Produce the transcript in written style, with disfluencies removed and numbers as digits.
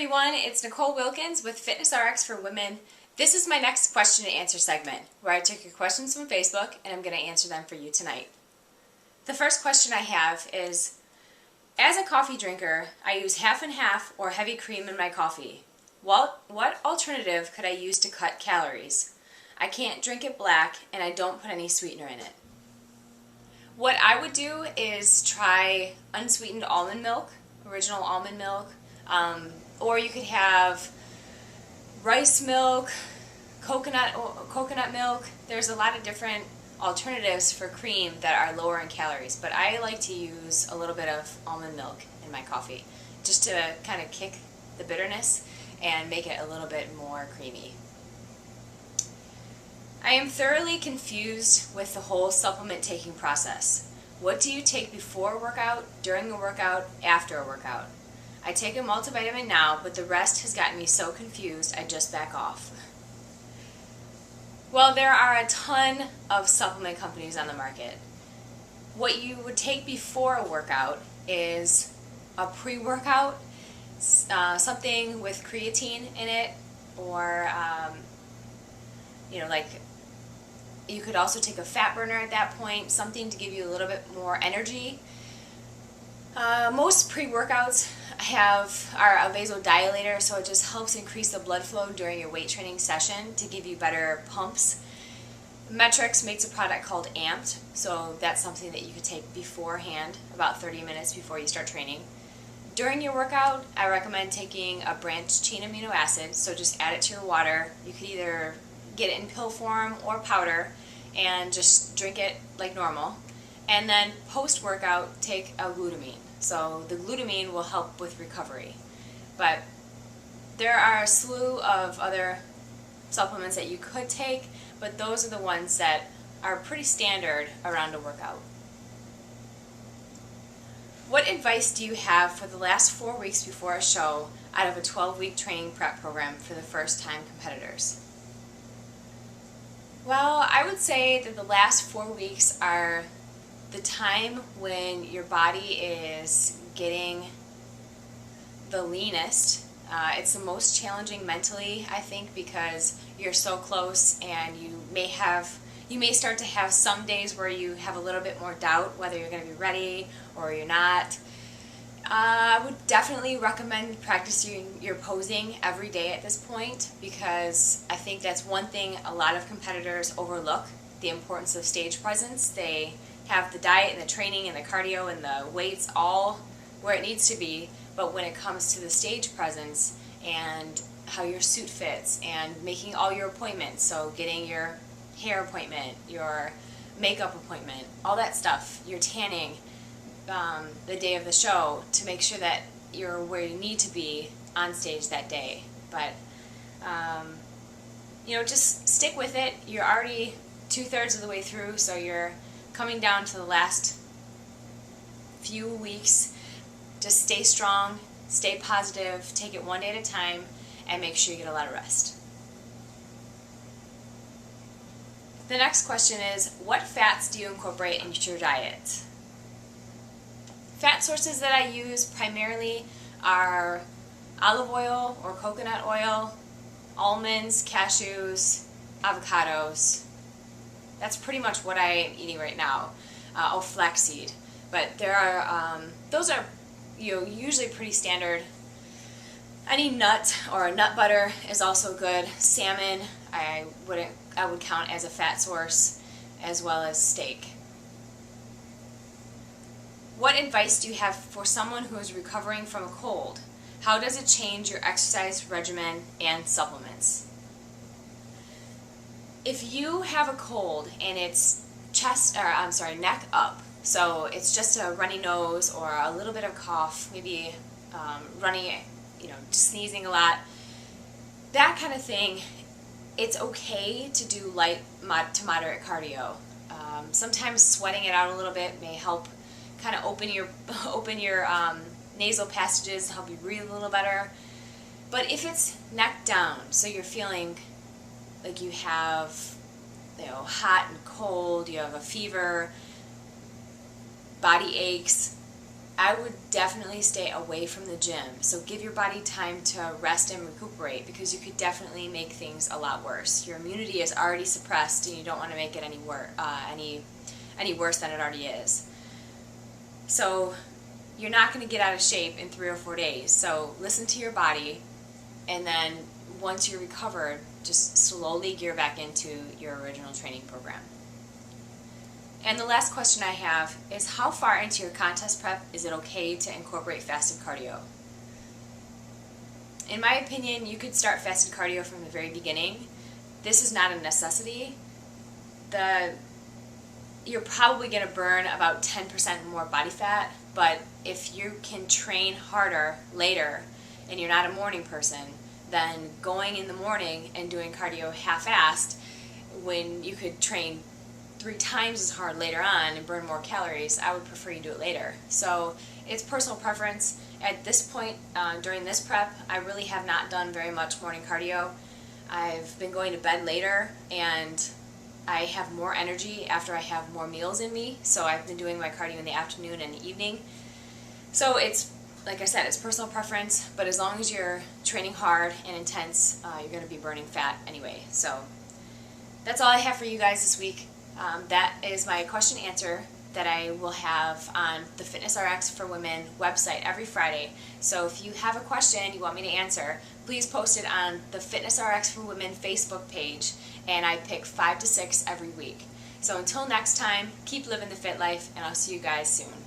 everyone, it's Nicole Wilkins with FitnessRx for Women. This is my next question and answer segment where I took your questions from Facebook and I'm going to answer them for you tonight. The first question I have is, as a coffee drinker, I use half and half or heavy cream in my coffee. What alternative could I use to cut calories? I can't drink it black and I don't put any sweetener in it. What I would do is try unsweetened almond milk, original almond milk, or you could have rice milk, coconut milk. There's a lot of different alternatives for cream that are lower in calories, but I like to use a little bit of almond milk in my coffee just to kind of kick the bitterness and make it a little bit more creamy. I am thoroughly confused with the whole supplement taking process. What do you take before a workout, during a workout, after a workout? I take a multivitamin now, but the rest has gotten me so confused I just back off. Well, there are a ton of supplement companies on the market. What you would take before a workout is a pre-workout, something with creatine in it, or like you could also take a fat burner at that point, something to give you a little bit more energy. Most pre-workouts are a vasodilator, so it just helps increase the blood flow during your weight training session to give you better pumps. Metrics makes a product called Amped, so that's something that you could take beforehand, about 30 minutes before you start training. During your workout, I recommend taking a branched chain amino acid, so just add it to your water. You could either get it in pill form or powder and just drink it like normal. And then post-workout, take a glutamine. So the glutamine will help with recovery. But there are a slew of other supplements that you could take, but those are the ones that are pretty standard around a workout. What advice do you have for the last 4 weeks before a show out of a 12-week training prep program for the first-time competitors? Well, I would say that the last 4 weeks are the time when your body is getting the leanest. It's the most challenging mentally, I think, because you're so close, and you may start to have some days where you have a little bit more doubt whether you're going to be ready or you're not. I would definitely recommend practicing your posing every day at this point, because I think that's one thing a lot of competitors overlook, the importance of stage presence. They have the diet and the training and the cardio and the weights all where it needs to be, but when it comes to the stage presence and how your suit fits and making all your appointments, so getting your hair appointment, your makeup appointment, all that stuff, your tanning, the day of the show, to make sure that you're where you need to be on stage that day. But just stick with it. You're already 2/3 of the way through, so you're coming down to the last few weeks. Just stay strong, stay positive, take it one day at a time, and make sure you get a lot of rest. The next question is, what fats do you incorporate into your diet? Fat sources that I use primarily are olive oil or coconut oil, almonds, cashews, avocados. That's pretty much what I am eating right now. Flaxseed. But there are those are usually pretty standard. Any nut or a nut butter is also good. Salmon I would count as a fat source, as well as steak. What advice do you have for someone who is recovering from a cold? How does it change your exercise regimen and supplements? If you have a cold and it's neck up, so it's just a runny nose or a little bit of cough, maybe runny, just sneezing a lot, that kind of thing, it's okay to do light to moderate cardio. Sometimes sweating it out a little bit may help kind of open your nasal passages, help you breathe a little better. But if it's neck down, so you're feeling like you have hot and cold, you have a fever, body aches, I would definitely stay away from the gym. So give your body time to rest and recuperate, because you could definitely make things a lot worse. Your immunity is already suppressed, and you don't want to make it any worse than it already is. So you're not going to get out of shape in 3 or 4 days. So listen to your body, and then once you're recovered, just slowly gear back into your original training program. And the last question I have is, how far into your contest prep is it okay to incorporate fasted cardio? In my opinion, you could start fasted cardio from the very beginning. This is not a necessity. You're probably going to burn about 10% more body fat, but if you can train harder later and you're not a morning person, then going in the morning and doing cardio half-assed when you could train 3 times as hard later on and burn more calories, I would prefer you do it later. So it's personal preference. At this point, during this prep, I really have not done very much morning cardio. I've been going to bed later, and I have more energy after I have more meals in me, so I've been doing my cardio in the afternoon and the evening. So it's, like I said, it's personal preference, but as long as you're training hard and intense, you're going to be burning fat anyway. So that's all I have for you guys this week. That is my question answer that I will have on the FitnessRx for Women website every Friday. So if you have a question you want me to answer, please post it on the FitnessRx for Women Facebook page, and I pick 5 to 6 every week. So until next time, keep living the fit life, and I'll see you guys soon.